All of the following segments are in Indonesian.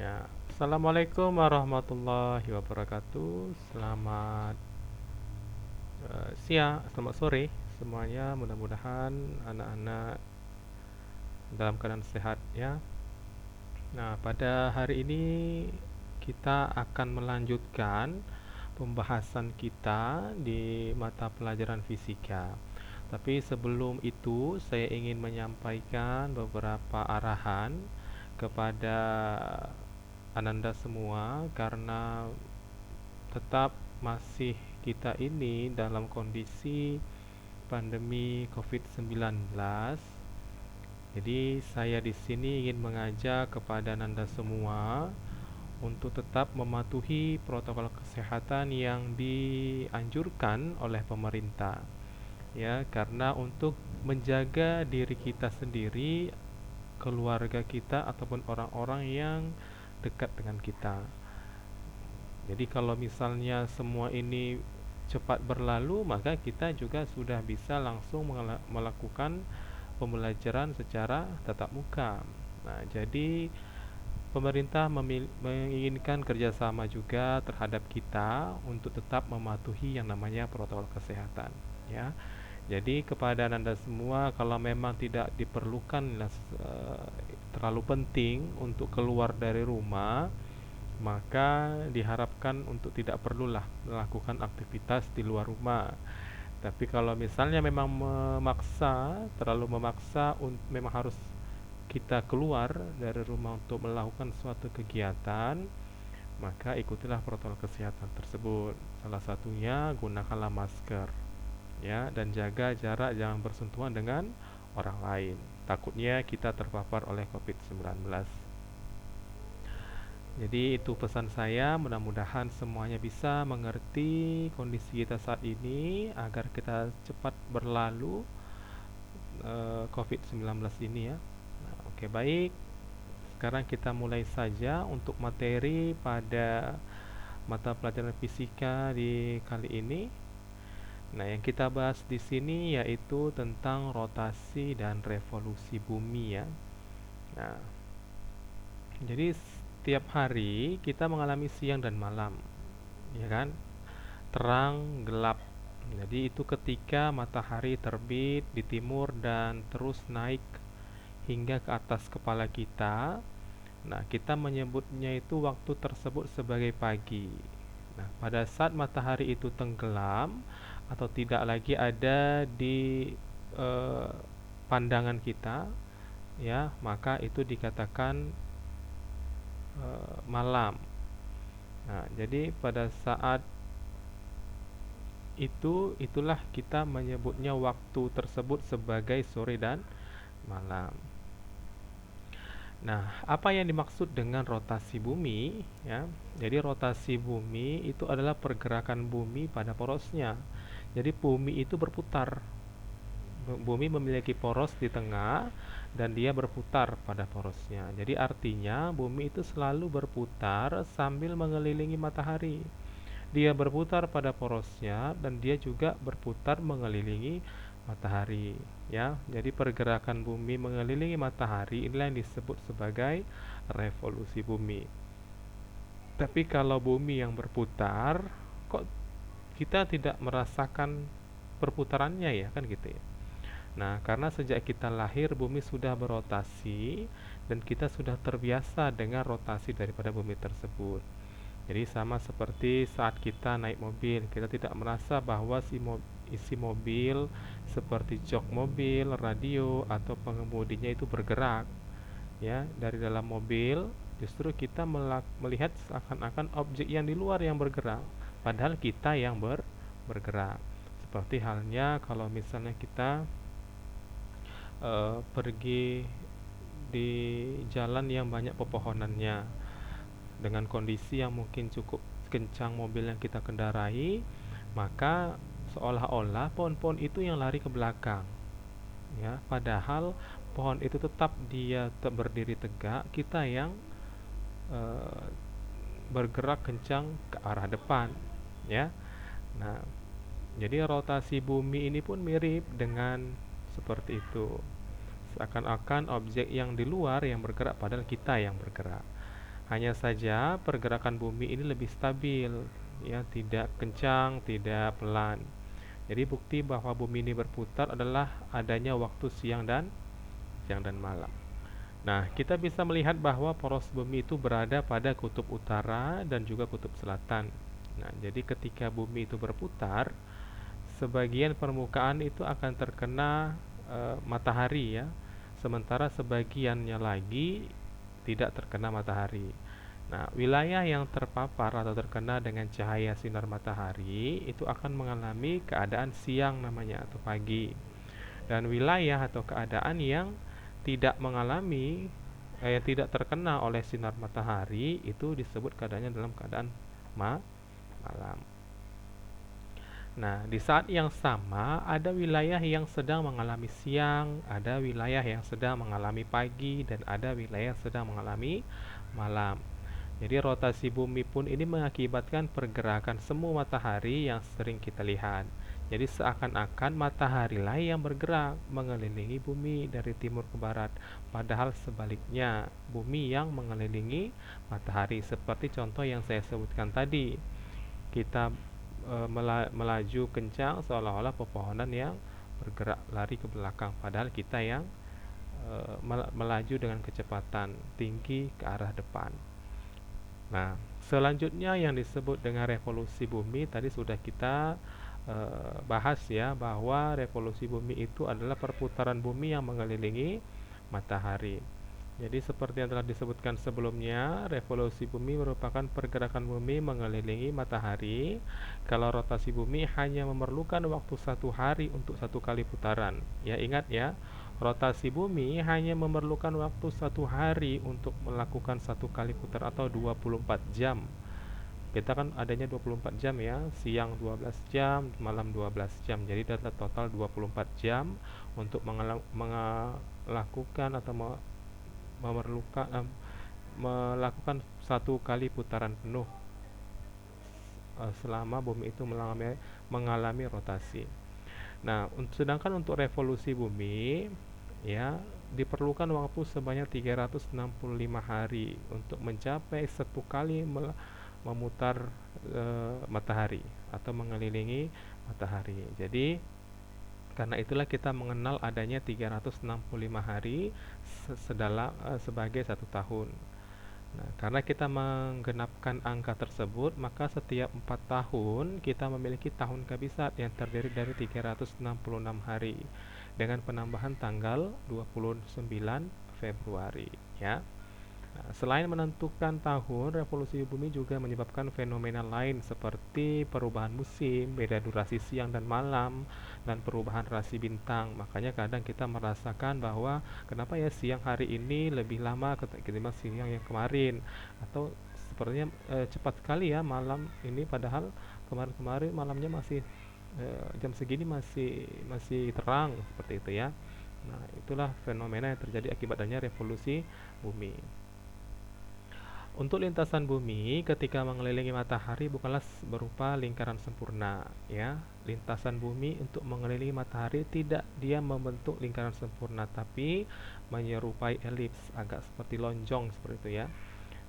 Ya, Assalamualaikum warahmatullahi wabarakatuh. Selamat siang, selamat sore semuanya. Mudah-mudahan anak-anak dalam keadaan sehat ya. Nah, pada hari ini kita akan melanjutkan pembahasan kita di mata pelajaran fisika. Tapi sebelum itu, saya ingin menyampaikan beberapa arahan kepada Ananda semua karena tetap masih kita ini dalam kondisi pandemi COVID-19. Jadi saya di sini ingin mengajak kepada Nanda semua untuk tetap mematuhi protokol kesehatan yang dianjurkan oleh pemerintah. Ya, karena untuk menjaga diri kita sendiri, keluarga kita ataupun orang-orang yang dekat dengan kita. Jadi kalau misalnya semua ini cepat berlalu, maka kita juga sudah bisa langsung melakukan pembelajaran secara tatap muka. Nah, jadi pemerintah menginginkan kerjasama juga terhadap kita untuk tetap mematuhi yang namanya protokol kesehatan. Ya, jadi kepada Anda semua, kalau memang tidak diperlukan terlalu penting untuk keluar dari rumah, maka diharapkan untuk tidak perlulah melakukan aktivitas di luar rumah. Tapi kalau misalnya memang terlalu memaksa, memang harus kita keluar dari rumah untuk melakukan suatu kegiatan, maka ikutilah protokol kesehatan tersebut. Salah satunya gunakanlah masker, ya, dan jaga jarak, jangan bersentuhan dengan orang lain. Takutnya kita terpapar oleh COVID-19. Jadi itu pesan saya, mudah-mudahan semuanya bisa mengerti kondisi kita saat ini agar kita cepat berlalu COVID-19 ini ya. Nah, oke, baik. Sekarang kita mulai saja untuk materi pada mata pelajaran fisika di kali ini. Nah, yang kita bahas di sini yaitu tentang rotasi dan revolusi bumi ya. Nah, jadi setiap hari kita mengalami siang dan malam, ya kan? Terang, gelap. Jadi itu ketika matahari terbit di timur dan terus naik hingga ke atas kepala kita. Nah, kita menyebutnya itu waktu tersebut sebagai pagi. Nah, pada saat matahari itu tenggelam atau tidak lagi ada di eh, pandangan kita, ya, maka itu dikatakan malam. Nah, jadi pada saat itulah kita menyebutnya waktu tersebut sebagai sore dan malam. Nah, apa yang dimaksud dengan rotasi bumi ya? Jadi rotasi bumi itu adalah pergerakan bumi pada porosnya. Jadi bumi itu berputar. Bumi memiliki poros di tengah dan dia berputar pada porosnya. Jadi artinya bumi itu selalu berputar sambil mengelilingi matahari. Dia berputar pada porosnya dan dia juga berputar mengelilingi matahari ya. Jadi pergerakan bumi mengelilingi matahari inilah yang disebut sebagai revolusi bumi. Tapi kalau bumi yang berputar, kok kita tidak merasakan perputarannya ya, kan gitu ya. Nah, karena sejak kita lahir bumi sudah berotasi dan kita sudah terbiasa dengan rotasi daripada bumi tersebut. Jadi sama seperti saat kita naik mobil, kita tidak merasa bahwa isi mobil seperti jok mobil, radio atau pengemudinya itu bergerak. Ya, dari dalam mobil justru kita melihat seakan-akan objek yang di luar yang bergerak, padahal kita yang bergerak. Seperti halnya kalau misalnya kita pergi di jalan yang banyak pepohonannya dengan kondisi yang mungkin cukup kencang mobil yang kita kendarai, maka seolah-olah pohon-pohon itu yang lari ke belakang ya, padahal pohon itu tetap dia berdiri tegak, kita yang eh, bergerak kencang ke arah depan ya. Nah, jadi rotasi bumi ini pun mirip dengan seperti itu, seakan-akan objek yang di luar yang bergerak padahal kita yang bergerak. Hanya saja pergerakan bumi ini lebih stabil, ya, tidak kencang, tidak pelan. Jadi bukti bahwa bumi ini berputar adalah adanya waktu siang dan malam. Nah, kita bisa melihat bahwa poros bumi itu berada pada kutub utara dan juga kutub selatan. Nah, jadi ketika bumi itu berputar, sebagian permukaan itu akan terkena matahari, ya. Sementara sebagiannya lagi tidak terkena matahari. Nah, wilayah yang terpapar atau terkena dengan cahaya sinar matahari itu akan mengalami keadaan siang namanya atau pagi. Dan wilayah atau keadaan yang tidak mengalami tidak terkena oleh sinar matahari itu disebut keadaannya dalam keadaan malam. Nah, di saat yang sama ada wilayah yang sedang mengalami siang, ada wilayah yang sedang mengalami pagi, dan ada wilayah yang sedang mengalami malam. Jadi rotasi bumi pun ini mengakibatkan pergerakan semu matahari yang sering kita lihat. Jadi seakan-akan matahari lah yang bergerak mengelilingi bumi dari timur ke barat, padahal sebaliknya bumi yang mengelilingi matahari. Seperti contoh yang saya sebutkan tadi, kita melaju kencang seolah-olah pepohonan yang bergerak lari ke belakang, padahal kita yang melaju dengan kecepatan tinggi ke arah depan. Nah, selanjutnya yang disebut dengan revolusi bumi tadi sudah kita bahas, ya, bahwa revolusi bumi itu adalah perputaran bumi yang mengelilingi matahari. Jadi seperti yang telah disebutkan sebelumnya, revolusi bumi merupakan pergerakan bumi mengelilingi matahari kalau rotasi bumi hanya memerlukan waktu 1 hari untuk 1 kali putaran. Ya, ingat ya, rotasi bumi hanya memerlukan waktu 1 hari untuk melakukan 1 kali putar atau 24 jam. Kita kan adanya 24 jam, ya, siang 12 jam, malam 12 jam. Jadi total 24 jam untuk melakukan atau melakukan 1 kali putaran penuh selama bumi itu mengalami rotasi. Nah, sedangkan untuk revolusi bumi, ya, diperlukan waktu sebanyak 365 hari untuk mencapai 1 kali memutar matahari atau mengelilingi matahari. Jadi karena itulah kita mengenal adanya 365 hari sebagai 1 tahun. Nah, karena kita menggenapkan angka tersebut, maka setiap 4 tahun kita memiliki tahun kabisat yang terdiri dari 366 hari dengan penambahan tanggal 29 Februari, ya. Nah, selain menentukan tahun, revolusi bumi juga menyebabkan fenomena lain seperti perubahan musim, beda durasi siang dan malam, dan perubahan rasi bintang. Makanya kadang kita merasakan bahwa kenapa ya siang hari ini lebih lama ketimbang siang yang kemarin, atau sepertinya cepat sekali ya malam ini, padahal kemarin-kemarin malamnya masih jam segini masih masih terang seperti itu, ya. Nah, itulah fenomena yang terjadi akibat adanya revolusi bumi. Untuk lintasan bumi ketika mengelilingi matahari bukanlah berupa lingkaran sempurna, ya. Lintasan bumi untuk mengelilingi matahari tidak dia membentuk lingkaran sempurna, tapi menyerupai elips, agak seperti lonjong seperti itu, ya.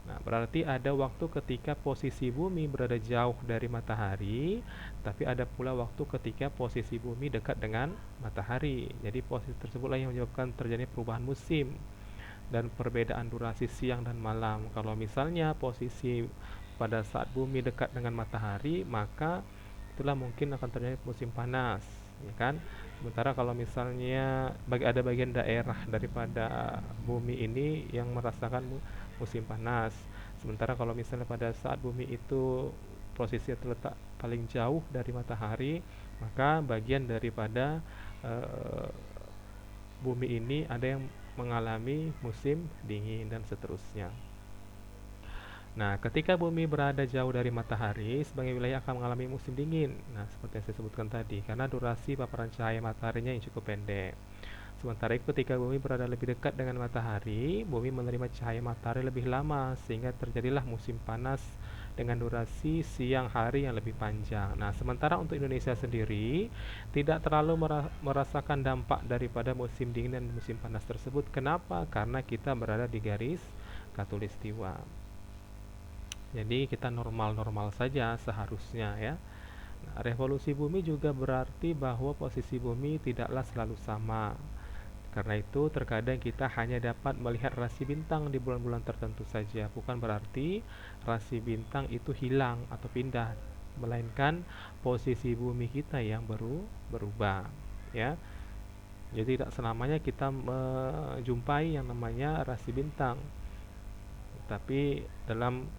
Nah, berarti ada waktu ketika posisi bumi berada jauh dari matahari, tapi ada pula waktu ketika posisi bumi dekat dengan matahari. Jadi posisi tersebutlah yang menyebabkan terjadi perubahan musim dan perbedaan durasi siang dan malam. Kalau misalnya posisi pada saat bumi dekat dengan matahari, maka itulah mungkin akan terjadi musim panas, ya kan? Sementara kalau misalnya ada bagian daerah daripada bumi ini yang merasakan musim panas. Sementara kalau misalnya pada saat bumi itu posisi terletak paling jauh dari matahari, maka bagian daripada uh, bumi ini ada yang mengalami musim dingin dan seterusnya. Nah, ketika bumi berada jauh dari matahari, sebagian wilayah akan mengalami musim dingin. Nah, seperti yang saya sebutkan tadi, karena durasi paparan cahaya mataharinya yang cukup pendek. Sementara itu ketika bumi berada lebih dekat dengan matahari, bumi menerima cahaya matahari lebih lama sehingga terjadilah musim panas dengan durasi siang hari yang lebih panjang. Nah, sementara untuk Indonesia sendiri tidak terlalu merasakan dampak daripada musim dingin dan musim panas tersebut. Kenapa? Karena kita berada di garis khatulistiwa. Jadi kita normal-normal saja seharusnya ya. Nah, revolusi bumi juga berarti bahwa posisi bumi tidaklah selalu sama. Karena itu, terkadang kita hanya dapat melihat rasi bintang di bulan-bulan tertentu saja. Bukan berarti rasi bintang itu hilang atau pindah, melainkan posisi bumi kita yang berubah, ya. Jadi tidak selamanya kita menjumpai yang namanya rasi bintang, tapi dalam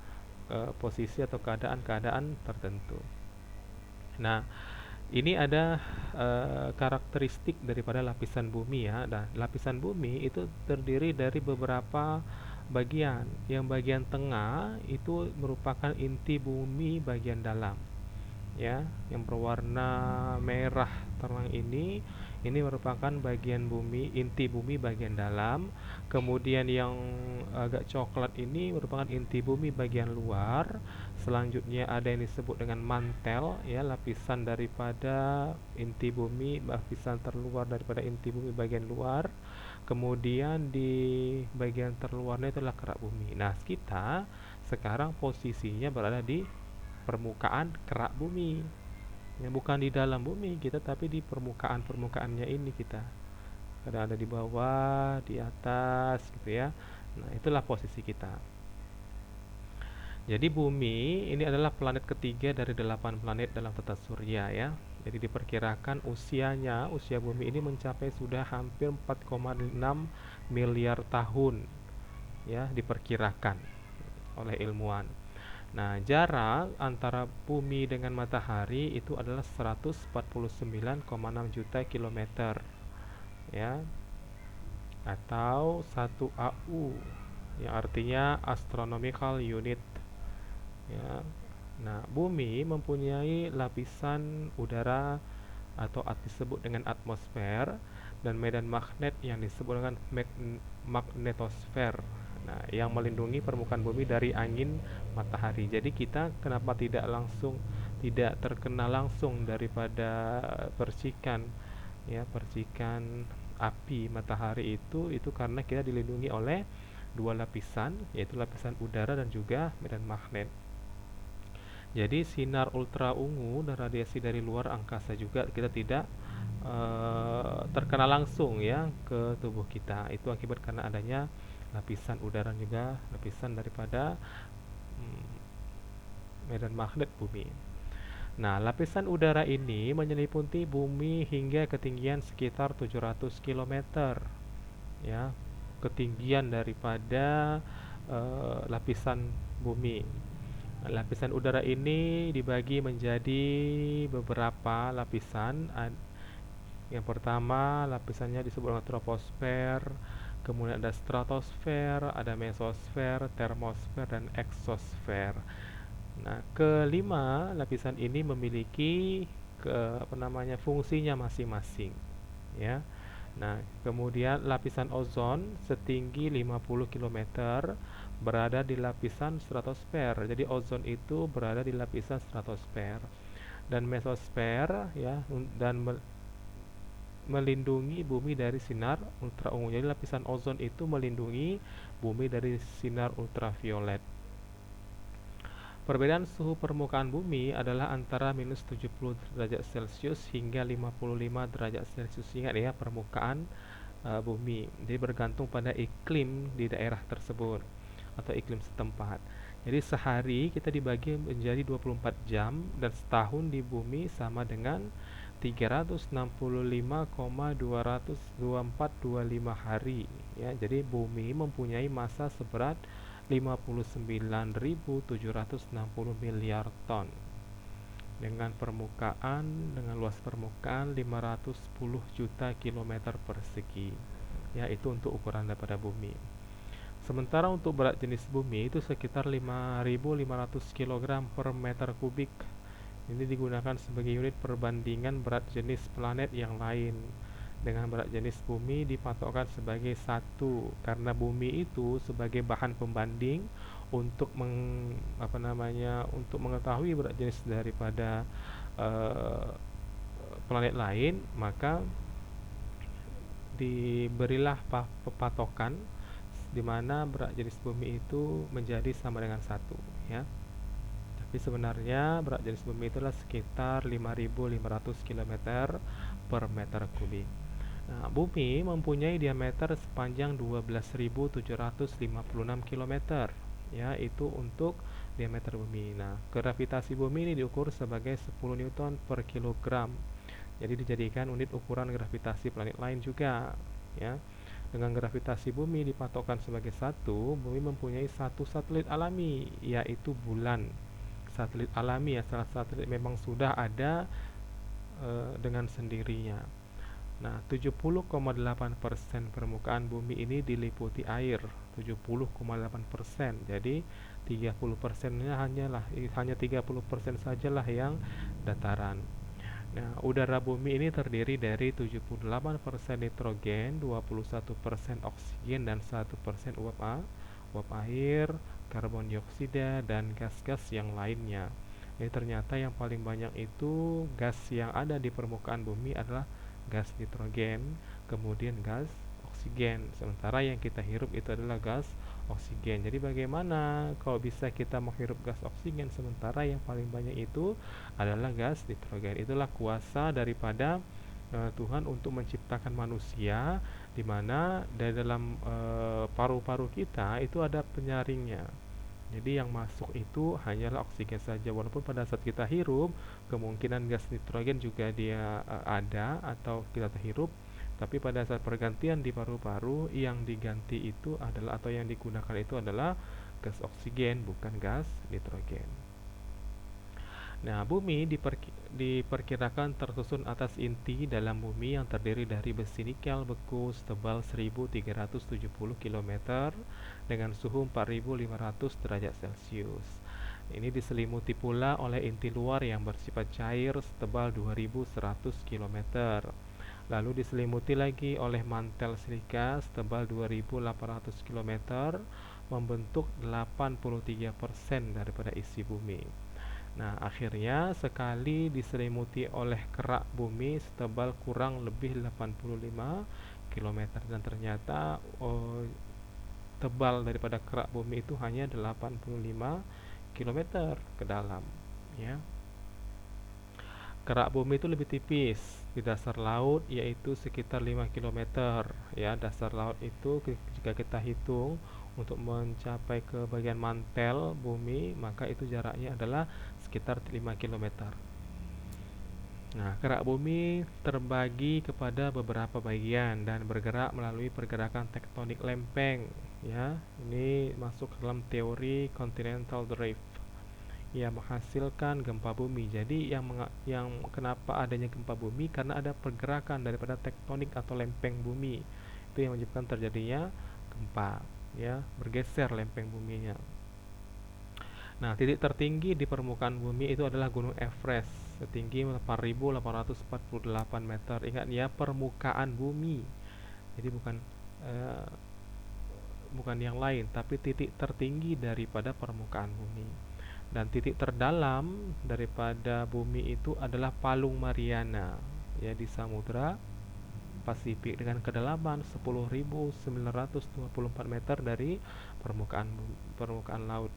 posisi atau keadaan-keadaan tertentu. Nah, ini ada karakteristik daripada lapisan bumi ya. Dan lapisan bumi itu terdiri dari beberapa bagian. Yang bagian tengah itu merupakan inti bumi bagian dalam. Ya, yang berwarna merah terang ini merupakan bagian bumi, inti bumi bagian dalam. Kemudian yang agak coklat ini merupakan inti bumi bagian luar. Selanjutnya ada yang disebut dengan mantel, ya, lapisan daripada inti bumi, lapisan terluar daripada inti bumi bagian luar. Kemudian di bagian terluarnya itulah kerak bumi. Nah, kita sekarang posisinya berada di permukaan kerak bumi, ya, bukan di dalam bumi kita, tapi di permukaannya ini kita. Kadang ada di bawah, di atas, gitu ya. Nah, itulah posisi kita. Jadi bumi ini adalah planet ketiga dari 8 planet dalam tata surya ya. Jadi diperkirakan usia bumi ini mencapai sudah hampir 4,6 miliar tahun, ya, diperkirakan oleh ilmuwan. Nah, jarak antara bumi dengan matahari itu adalah 149,6 juta kilometer, ya, atau 1 AU, yang artinya astronomical unit, ya. Nah, bumi mempunyai lapisan udara atau disebut dengan atmosfer, dan medan magnet yang disebut dengan magnetosfer. Nah, yang melindungi permukaan bumi dari angin matahari. Jadi kita kenapa tidak terkena langsung daripada percikan, ya, percikan api matahari itu karena kita dilindungi oleh dua lapisan, yaitu lapisan udara dan juga medan magnet. Jadi sinar ultra ungu dan radiasi dari luar angkasa juga kita tidak terkena langsung ya ke tubuh kita. Itu akibat karena adanya lapisan udara dan juga lapisan daripada medan magnet bumi. Nah, lapisan udara ini menyelimuti bumi hingga ketinggian sekitar 700 km, ya, ketinggian daripada lapisan bumi. Lapisan udara ini dibagi menjadi beberapa lapisan. Yang pertama, lapisannya disebut dengan troposfer, kemudian ada stratosfer, ada mesosfer, termosfer, dan eksosfer. Nah, kelima lapisan ini memiliki fungsinya masing-masing, ya. Nah, kemudian lapisan ozon setinggi 50 km berada di lapisan stratosfer. Jadi ozon itu berada di lapisan stratosfer. Dan mesosfer, ya, dan melindungi bumi dari sinar ultraviolet. Jadi lapisan ozon itu melindungi bumi dari sinar ultraviolet. Perbedaan suhu permukaan bumi adalah antara minus 70 derajat Celcius hingga 55 derajat Celcius. Ingat ya, permukaan bumi. Jadi bergantung pada iklim di daerah tersebut atau iklim setempat. Jadi sehari kita dibagi menjadi 24 jam dan setahun di bumi sama dengan 365,22425 hari ya. Jadi bumi mempunyai massa seberat 59.760 miliar ton dengan luas permukaan 510 juta kilometer persegi. Ya, itu untuk ukuran daripada bumi. Sementara untuk berat jenis bumi itu sekitar 5.500 kg per meter kubik. Ini digunakan sebagai unit perbandingan berat jenis planet yang lain. Dengan berat jenis bumi dipatokkan sebagai 1 karena bumi itu sebagai bahan pembanding untuk untuk mengetahui berat jenis daripada planet lain, maka diberilah patokan di mana berat jenis bumi itu menjadi sama dengan 1. ya. Tapi sebenarnya berat jenis bumi itulah sekitar 5.500 km per meter kubik. Nah, bumi mempunyai diameter sepanjang 12.756 km, ya, itu untuk diameter bumi. Nah, gravitasi bumi ini diukur sebagai 10 Newton per kilogram. Jadi dijadikan unit ukuran gravitasi planet lain juga, ya. Dengan gravitasi bumi dipatokkan sebagai satu, bumi mempunyai satu satelit alami, yaitu bulan. Satelit alami ya, salah satelit memang sudah ada dengan sendirinya. Nah, 70,8% permukaan bumi ini diliputi air, 70,8%. Jadi 30%-nya hanya 30% sajalah yang dataran. Nah, udara bumi ini terdiri dari 78% nitrogen, 21% oksigen dan 1% uap air, karbon dioksida dan gas-gas yang lainnya. Jadi ternyata yang paling banyak itu gas yang ada di permukaan bumi adalah gas nitrogen, kemudian gas oksigen. Sementara yang kita hirup itu adalah gas oksigen. Jadi bagaimana kalau bisa kita menghirup gas oksigen sementara yang paling banyak itu adalah gas nitrogen? Itulah kuasa daripada Tuhan untuk menciptakan manusia, di mana dari dalam paru-paru kita itu ada penyaringnya. Jadi yang masuk itu hanyalah oksigen saja, walaupun pada saat kita hirup kemungkinan gas nitrogen juga dia ada atau kita terhirup, tapi pada saat pergantian di paru-paru yang diganti itu adalah atau yang digunakan itu adalah gas oksigen, bukan gas nitrogen. Nah, bumi diperkirakan tersusun atas inti dalam bumi yang terdiri dari besi nikel beku setebal 1370 km dengan suhu 4500 derajat Celcius. Ini diselimuti pula oleh inti luar yang bersifat cair setebal 2100 km. Lalu diselimuti lagi oleh mantel silika setebal 2800 km, membentuk 83% daripada isi bumi. Nah, akhirnya sekali diselimuti oleh kerak bumi setebal kurang lebih 85 km, dan ternyata tebal daripada kerak bumi itu hanya 85 km ke dalam, ya. Kerak bumi itu lebih tipis di dasar laut, yaitu sekitar 5 km, ya. Dasar laut itu jika kita hitung untuk mencapai ke bagian mantel bumi, maka itu jaraknya adalah sekitar 5 km. Nah, kerak bumi terbagi kepada beberapa bagian dan bergerak melalui pergerakan tektonik lempeng, ya. Ini masuk dalam teori continental drift yang menghasilkan gempa bumi. Jadi yang kenapa adanya gempa bumi, karena ada pergerakan daripada tektonik atau lempeng bumi. Itu yang menyebabkan terjadinya gempa, ya, bergeser lempeng buminya. Nah, titik tertinggi di permukaan bumi itu adalah Gunung Everest setinggi 8.848 meter. Ingat ya, permukaan bumi. Jadi eh, bukan yang lain, tapi titik tertinggi daripada permukaan bumi. Dan titik terdalam daripada bumi itu adalah Palung Mariana, ya, di Samudra Pasifik dengan kedalaman 10.924 meter dari permukaan laut.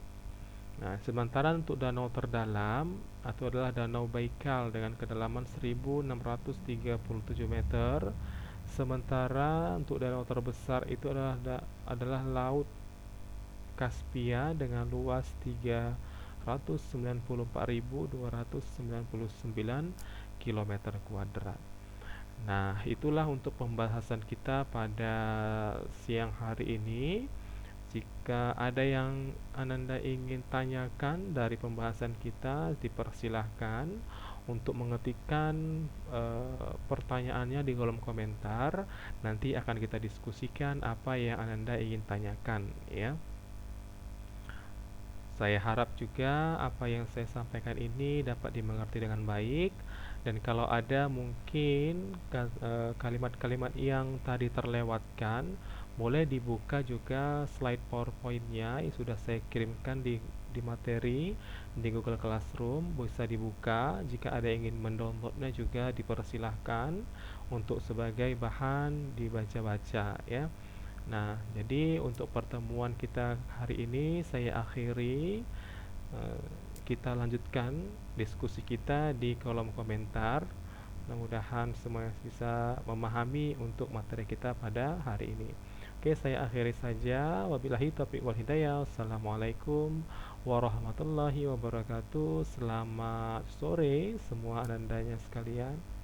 Nah, sementara untuk danau terdalam itu adalah Danau Baikal dengan kedalaman 1.637 meter. Sementara untuk danau terbesar itu adalah Laut Kaspia dengan luas 394.299 km kuadrat. Nah, itulah untuk pembahasan kita pada siang hari ini. Jika ada yang Ananda ingin tanyakan dari pembahasan kita, dipersilahkan untuk mengetikkan pertanyaannya di kolom komentar. Nanti akan kita diskusikan apa yang Ananda ingin tanyakan, ya. Saya harap juga apa yang saya sampaikan ini dapat dimengerti dengan baik, dan kalau ada mungkin kalimat-kalimat yang tadi terlewatkan, boleh dibuka juga slide PowerPoint-nya yang sudah saya kirimkan di materi di Google Classroom. Bisa dibuka, jika ada yang ingin mendownloadnya juga dipersilahkan untuk sebagai bahan dibaca-baca, ya. Nah, jadi untuk pertemuan kita hari ini saya akhiri. Eh, kita lanjutkan diskusi kita di kolom komentar. Mudah-mudahan semua bisa memahami untuk materi kita pada hari ini. Oke, saya akhiri saja. Wabillahi taufiq wal hidayah. Assalamualaikum warahmatullahi wabarakatuh. Selamat sore semua anandanya sekalian.